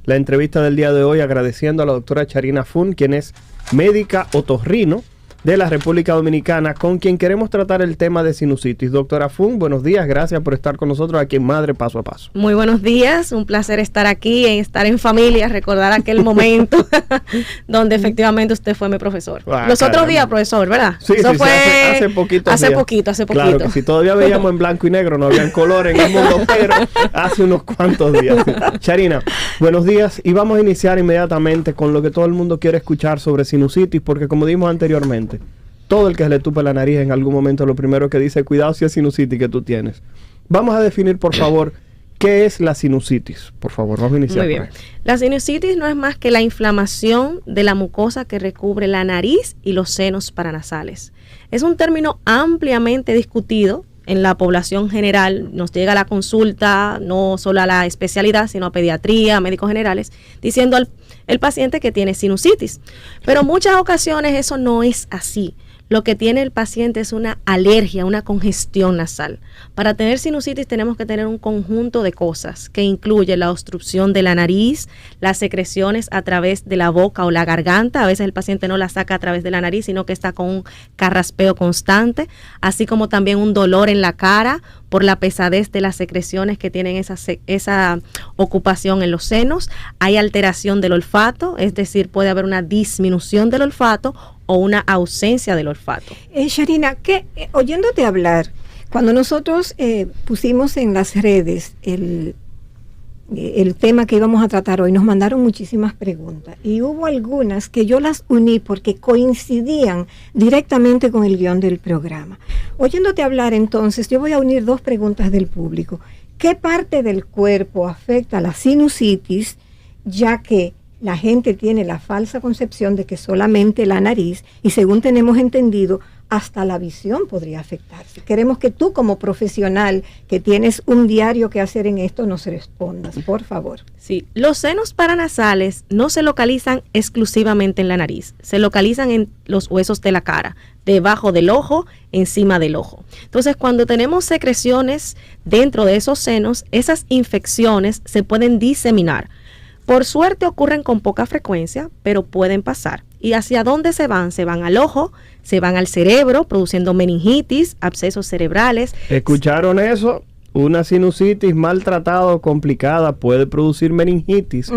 la entrevista del día de hoy agradeciendo a la doctora Charina Fun, quien es médica otorrino de la República Dominicana, con quien queremos tratar el tema de sinusitis. Doctora Fun, buenos días, gracias por estar con nosotros aquí en Madre Paso a Paso. Muy buenos días, un placer estar aquí, estar en familia, recordar aquel momento donde efectivamente usted fue mi profesor. Los otros días, profesor, ¿verdad? Sí, eso sí, fue hace poquito. Hace poquito. Claro que si todavía veíamos en blanco y negro, no habían color en el mundo, pero hace unos cuantos días. Charina, buenos días, y vamos a iniciar inmediatamente con lo que todo el mundo quiere escuchar sobre sinusitis, porque como dijimos anteriormente, todo el que se le tupe la nariz en algún momento lo primero que dice, cuidado si es sinusitis que tú tienes. Vamos a definir, por favor, ¿qué es la sinusitis? Por favor, vamos a iniciar. Muy bien. La sinusitis no es más que la inflamación de la mucosa que recubre la nariz y los senos paranasales. Es un término ampliamente discutido en la población general. Nos llega a la consulta, no solo a la especialidad, sino a pediatría, a médicos generales, diciendo al paciente que tiene sinusitis. Pero en muchas ocasiones eso no es así. Lo que tiene el paciente es una alergia, una congestión nasal. Para tener sinusitis tenemos que tener un conjunto de cosas que incluye la obstrucción de la nariz, las secreciones a través de la boca o la garganta. A veces el paciente no la saca a través de la nariz, sino que está con un carraspeo constante, así como también un dolor en la cara por la pesadez de las secreciones que tienen esa ocupación en los senos. Hay alteración del olfato, es decir, puede haber una disminución del olfato o una ausencia del olfato. Charina, oyéndote hablar, cuando nosotros pusimos en las redes el tema que íbamos a tratar hoy, nos mandaron muchísimas preguntas y hubo algunas que yo las uní porque coincidían directamente con el guión del programa. Oyéndote hablar entonces, yo voy a unir dos preguntas del público. ¿Qué parte del cuerpo afecta la sinusitis, ya que la gente tiene la falsa concepción de que solamente la nariz, y según tenemos entendido, hasta la visión podría afectarse? Queremos que tú, como profesional que tienes un diario que hacer en esto, nos respondas, por favor. Sí, los senos paranasales no se localizan exclusivamente en la nariz, se localizan en los huesos de la cara, debajo del ojo, encima del ojo. Entonces, cuando tenemos secreciones dentro de esos senos, esas infecciones se pueden diseminar. Por suerte ocurren con poca frecuencia, pero pueden pasar. ¿Y hacia dónde se van? Se van al ojo, se van al cerebro, produciendo meningitis, abscesos cerebrales. ¿Escucharon eso? Una sinusitis maltratada o complicada puede producir meningitis.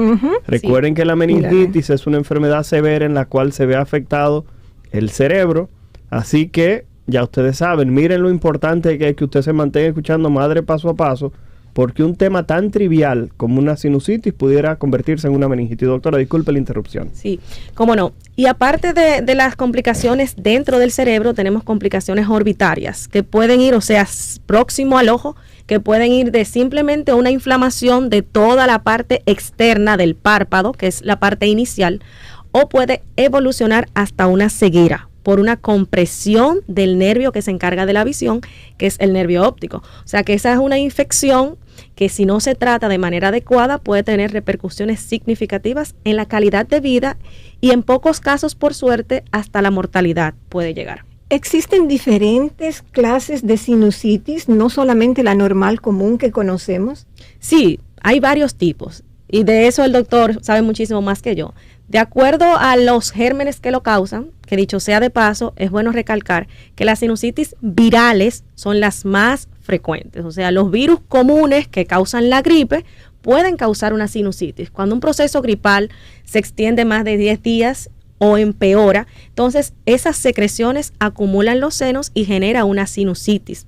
Recuerden que la meningitis es una enfermedad severa en la cual se ve afectado el cerebro. Así que, ya ustedes saben, miren lo importante que es que usted se mantenga escuchando Madre Paso a Paso, porque un tema tan trivial como una sinusitis pudiera convertirse en una meningitis. Doctora, disculpe la interrupción. Sí, cómo no. Y aparte de las complicaciones dentro del cerebro, tenemos complicaciones orbitarias que pueden ir, o sea, próximo al ojo, que pueden ir de simplemente una inflamación de toda la parte externa del párpado, que es la parte inicial, o puede evolucionar hasta una ceguera por una compresión del nervio que se encarga de la visión, que es el nervio óptico. O sea que esa es una infección que, si no se trata de manera adecuada, puede tener repercusiones significativas en la calidad de vida y en pocos casos, por suerte, hasta la mortalidad puede llegar. ¿Existen diferentes clases de sinusitis, no solamente la normal común que conocemos? Sí, hay varios tipos y de eso el doctor sabe muchísimo más que yo. De acuerdo a los gérmenes que lo causan, que dicho sea de paso, es bueno recalcar que las sinusitis virales son las más frecuentes. O sea, los virus comunes que causan la gripe pueden causar una sinusitis. Cuando un proceso gripal se extiende más de 10 días o empeora, entonces esas secreciones acumulan los senos y genera una sinusitis,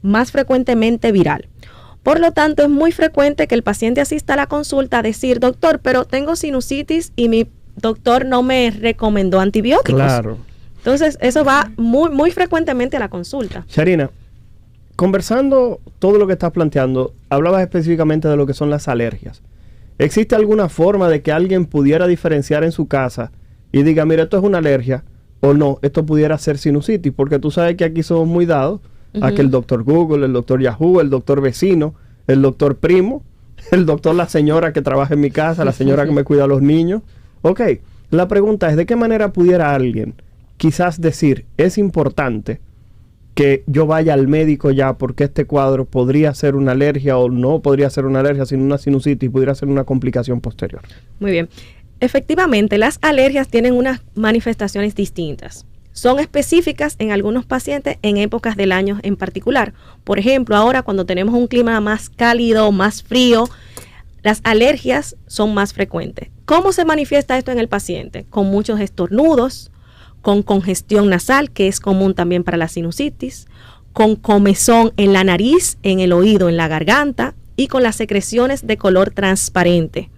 más frecuentemente viral. Por lo tanto, es muy frecuente que el paciente asista a la consulta a decir, doctor, pero tengo sinusitis y mi doctor no me recomendó antibióticos. Claro. Entonces, eso va muy frecuentemente a la consulta. Charina, conversando todo lo que estás planteando, hablabas específicamente de lo que son las alergias. ¿Existe alguna forma de que alguien pudiera diferenciar en su casa y diga, mira, esto es una alergia, o no, esto pudiera ser sinusitis? Porque tú sabes que aquí somos muy dados a que el doctor Google, el doctor Yahoo, el doctor vecino, el doctor primo, el doctor la señora que trabaja en mi casa, la señora que me cuida a los niños. Ok, la pregunta es, ¿de qué manera pudiera alguien quizás decir, es importante que yo vaya al médico ya porque este cuadro podría ser una alergia o no podría ser una alergia, sino una sinusitis y pudiera ser una complicación posterior? Muy bien. Efectivamente, las alergias tienen unas manifestaciones distintas. Son específicas en algunos pacientes en épocas del año en particular. Por ejemplo, ahora cuando tenemos un clima más cálido, más frío, las alergias son más frecuentes. ¿Cómo se manifiesta esto en el paciente? Con muchos estornudos, con congestión nasal, que es común también para la sinusitis, con comezón en la nariz, en el oído, en la garganta y con las secreciones de color transparente.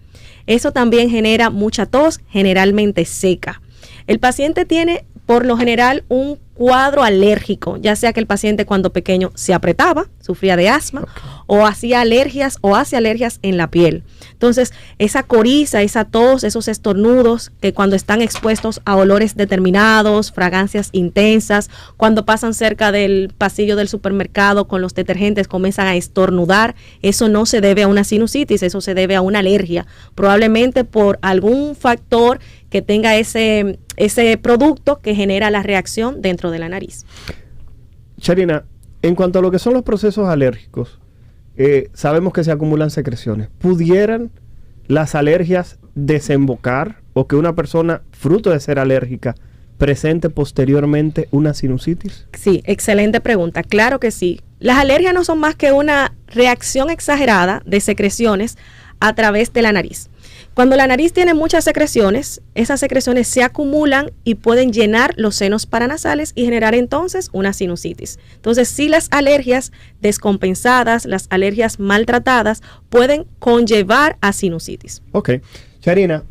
Eso también genera mucha tos, generalmente seca. El paciente tiene por lo general un cuadro alérgico, ya sea que el paciente cuando pequeño se apretaba, sufría de asma, o hacía alergias o hace alergias en la piel. Entonces, esa coriza, esa tos, esos estornudos que cuando están expuestos a olores determinados, fragancias intensas, cuando pasan cerca del pasillo del supermercado con los detergentes comienzan a estornudar, eso no se debe a una sinusitis, eso se debe a una alergia, probablemente por algún factor que tenga ese producto que genera la reacción dentro de la nariz. Sharina, en cuanto a lo que son los procesos alérgicos, sabemos que se acumulan secreciones. ¿Pudieran las alergias desembocar o que una persona, fruto de ser alérgica, presente posteriormente una sinusitis? Sí, excelente pregunta. Claro que sí. Las alergias no son más que una reacción exagerada de secreciones a través de la nariz. Cuando la nariz tiene muchas secreciones, esas secreciones se acumulan y pueden llenar los senos paranasales y generar entonces una sinusitis. Entonces, sí, las alergias descompensadas, las alergias maltratadas, pueden conllevar a sinusitis. Ok. Sharina,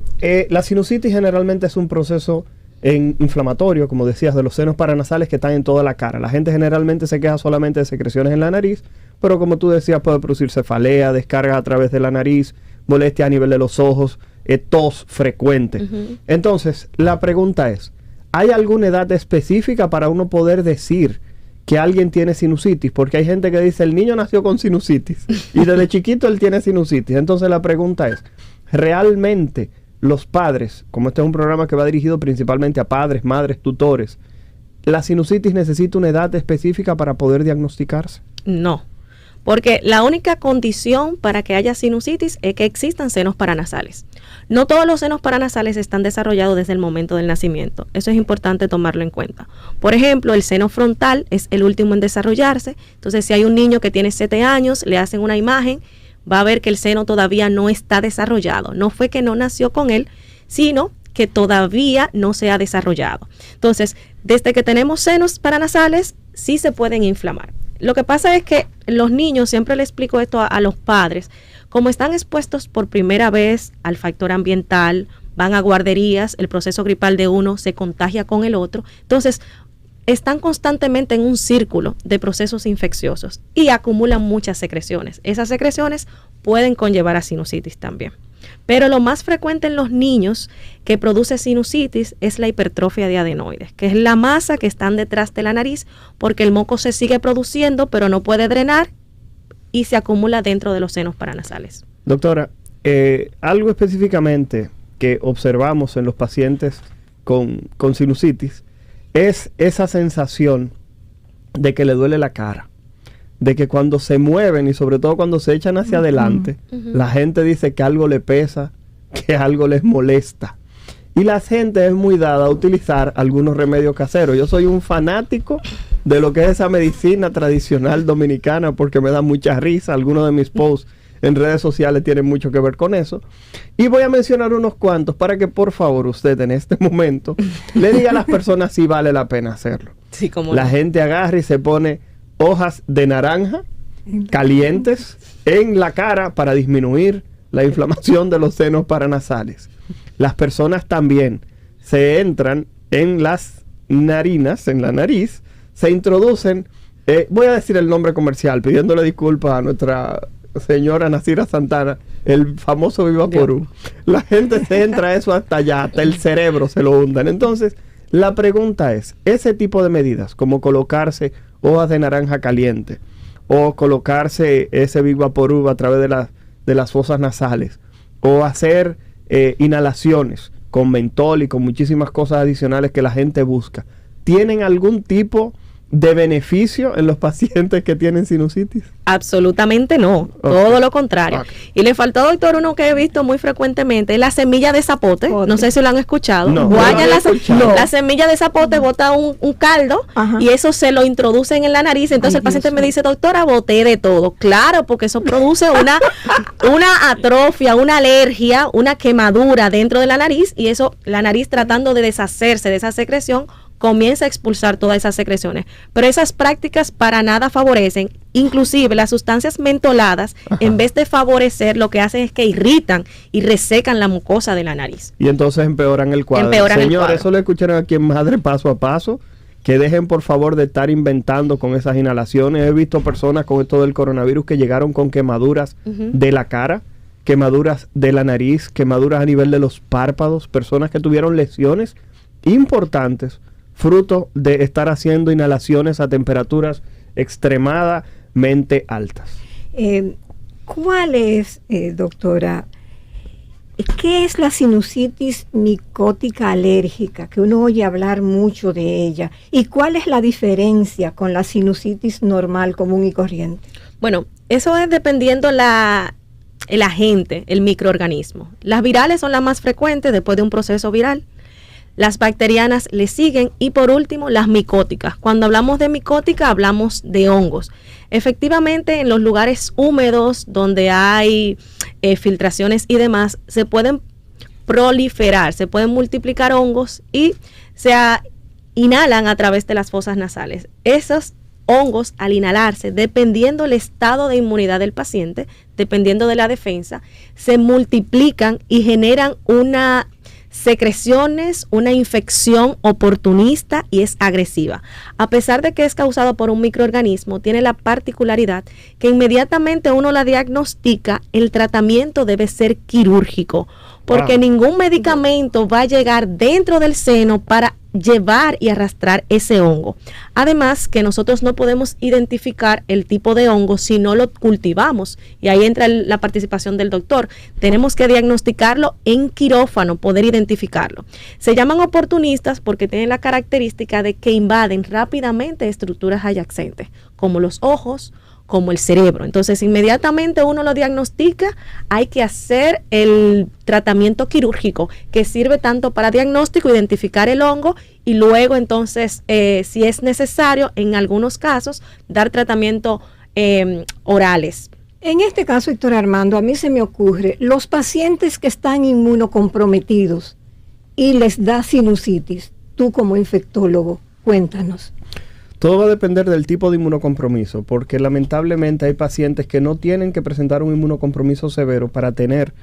la sinusitis generalmente es un proceso inflamatorio, como decías, de los senos paranasales que están en toda la cara. La gente generalmente se queja solamente de secreciones en la nariz, pero como tú decías, puede producir cefalea, descarga a través de la nariz, molestia a nivel de los ojos, tos frecuente. Entonces, la pregunta es, ¿hay alguna edad específica para uno poder decir que alguien tiene sinusitis? Porque hay gente que dice, el niño nació con sinusitis y desde chiquito él tiene sinusitis. Entonces, la pregunta es, ¿realmente los padres, como este es un programa que va dirigido principalmente a padres, madres, tutores, la sinusitis necesita una edad específica para poder diagnosticarse? No. Porque la única condición para que haya sinusitis es que existan senos paranasales. No todos los senos paranasales están desarrollados desde el momento del nacimiento. Eso es importante tomarlo en cuenta. Por ejemplo, el seno frontal es el último en desarrollarse. Entonces, si hay un niño que tiene 7 años, le hacen una imagen, va a ver que el seno todavía no está desarrollado. No fue que no nació con él, sino que todavía no se ha desarrollado. Entonces, desde que tenemos senos paranasales, sí se pueden inflamar. Lo que pasa es que los niños, siempre le explico esto a los padres, como están expuestos por primera vez al factor ambiental, van a guarderías, el proceso gripal de uno se contagia con el otro, entonces están constantemente en un círculo de procesos infecciosos y acumulan muchas secreciones. Esas secreciones pueden conllevar a sinusitis también. Pero lo más frecuente en los niños que produce sinusitis es la hipertrofia de adenoides, que es la masa que están detrás de la nariz, porque el moco se sigue produciendo, pero no puede drenar y se acumula dentro de los senos paranasales. Doctora, algo específicamente que observamos en los pacientes con sinusitis es esa sensación de que le duele la cara, de que cuando se mueven y sobre todo cuando se echan hacia adelante, la gente dice que algo le pesa, que algo les molesta. Y la gente es muy dada a utilizar algunos remedios caseros. Yo soy un fanático de lo que es esa medicina tradicional dominicana porque me da mucha risa. Algunos de mis posts en redes sociales tienen mucho que ver con eso. Y voy a mencionar unos cuantos para que por favor usted en este momento le diga a las personas si vale la pena hacerlo. Sí, como la gente agarra y se pone hojas de naranja calientes en la cara para disminuir la inflamación de los senos paranasales. Las personas también se entran en las narinas, en la nariz, se introducen, voy a decir el nombre comercial, pidiéndole disculpas a nuestra señora Nasira Santana, el famoso Vivaporú. La gente se entra eso hasta allá, hasta el cerebro se lo hundan. Entonces, la pregunta es, ese tipo de medidas, como colocarse hojas de naranja caliente o colocarse ese Vivaporú a través de las fosas nasales o hacer inhalaciones con mentol y con muchísimas cosas adicionales que la gente busca, ¿tienen algún tipo de beneficio en los pacientes que tienen sinusitis? Absolutamente no, todo lo contrario. Y le faltó, doctor, uno que he visto muy frecuentemente, la semilla de zapote. No sé si lo han escuchado. No, Guayan la semilla de zapote, bota un caldo y eso se lo introducen en la nariz. Entonces el paciente me dice, doctora, boté de todo. Claro, porque eso produce una atrofia, una alergia, una quemadura dentro de la nariz, y eso, la nariz tratando de deshacerse de esa secreción, comienza a expulsar todas esas secreciones. Pero esas prácticas para nada favorecen. Inclusive las sustancias mentoladas, en vez de favorecer, lo que hacen es que irritan y resecan la mucosa de la nariz. Y entonces empeoran el cuadro. Señor, eso lo escucharon aquí en Madre Paso a Paso. Que dejen por favor de estar inventando con esas inhalaciones. He visto personas con esto del coronavirus que llegaron con quemaduras de la cara, quemaduras de la nariz, quemaduras a nivel de los párpados, personas que tuvieron lesiones importantes fruto de estar haciendo inhalaciones a temperaturas extremadamente altas. ¿Cuál es, doctora, qué es la sinusitis micótica alérgica? Que uno oye hablar mucho de ella. ¿Y cuál es la diferencia con la sinusitis normal, común y corriente? Bueno, eso es dependiendo el agente, el microorganismo. Las virales son las más frecuentes después de un proceso viral. Las bacterianas le siguen y por último las micóticas. Cuando hablamos de micótica hablamos de hongos. Efectivamente, en los lugares húmedos donde hay filtraciones y demás, se pueden proliferar, se pueden multiplicar hongos y se inhalan a través de las fosas nasales. Esos hongos, al inhalarse, dependiendo del estado de inmunidad del paciente, dependiendo de la defensa, se multiplican y generan una secreciones, una infección oportunista y es agresiva. A pesar de que es causado por un microorganismo, tiene la particularidad que inmediatamente uno la diagnostica, el tratamiento debe ser quirúrgico, porque ningún medicamento va a llegar dentro del seno para llevar y arrastrar ese hongo. Además que nosotros no podemos identificar el tipo de hongo si no lo cultivamos, y ahí entra la participación del doctor. Tenemos que diagnosticarlo en quirófano, poder identificarlo. Se llaman oportunistas porque tienen la característica de que invaden rápidamente estructuras adyacentes, como los ojos, como el cerebro. Entonces, inmediatamente uno lo diagnostica, hay que hacer el tratamiento quirúrgico, que sirve tanto para diagnóstico, identificar el hongo, y luego entonces, si es necesario, en algunos casos, dar tratamiento orales. En este caso, doctor Armando, a mí se me ocurre, los pacientes que están inmunocomprometidos y les da sinusitis, tú como infectólogo, cuéntanos. Todo va a depender del tipo de inmunocompromiso, porque lamentablemente hay pacientes que no tienen que presentar un inmunocompromiso severo para tener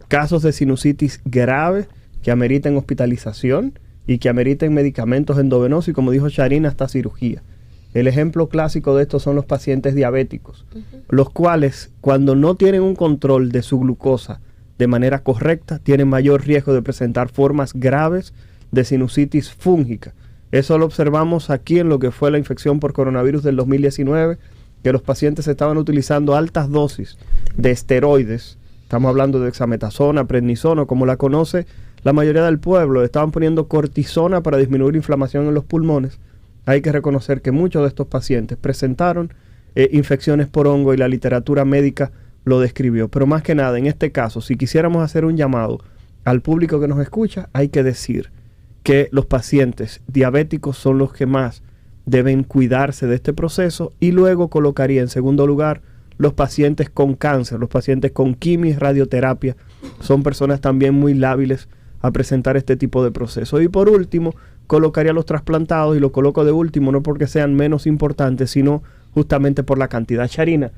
casos de sinusitis grave que ameriten hospitalización y que ameriten medicamentos endovenosos y, como dijo Charina, hasta cirugía. El ejemplo clásico de esto son los pacientes diabéticos, los cuales cuando no tienen un control de su glucosa de manera correcta, tienen mayor riesgo de presentar formas graves de sinusitis fúngica. Eso lo observamos aquí en lo que fue la infección por coronavirus del 2019, que los pacientes estaban utilizando altas dosis de esteroides. Estamos hablando de dexametasona, prednisona, como la conoce la mayoría del pueblo. Estaban poniendo cortisona para disminuir inflamación en los pulmones. Hay que reconocer que muchos de estos pacientes presentaron infecciones por hongo y la literatura médica lo describió. Pero más que nada, en este caso, si quisiéramos hacer un llamado al público que nos escucha, hay que decir que los pacientes diabéticos son los que más deben cuidarse de este proceso, y luego colocaría en segundo lugar los pacientes con cáncer, los pacientes con quimio y radioterapia. Son personas también muy lábiles a presentar este tipo de proceso. Y por último, colocaría los trasplantados, y lo coloco de último no porque sean menos importantes, sino justamente por la cantidad. Charina,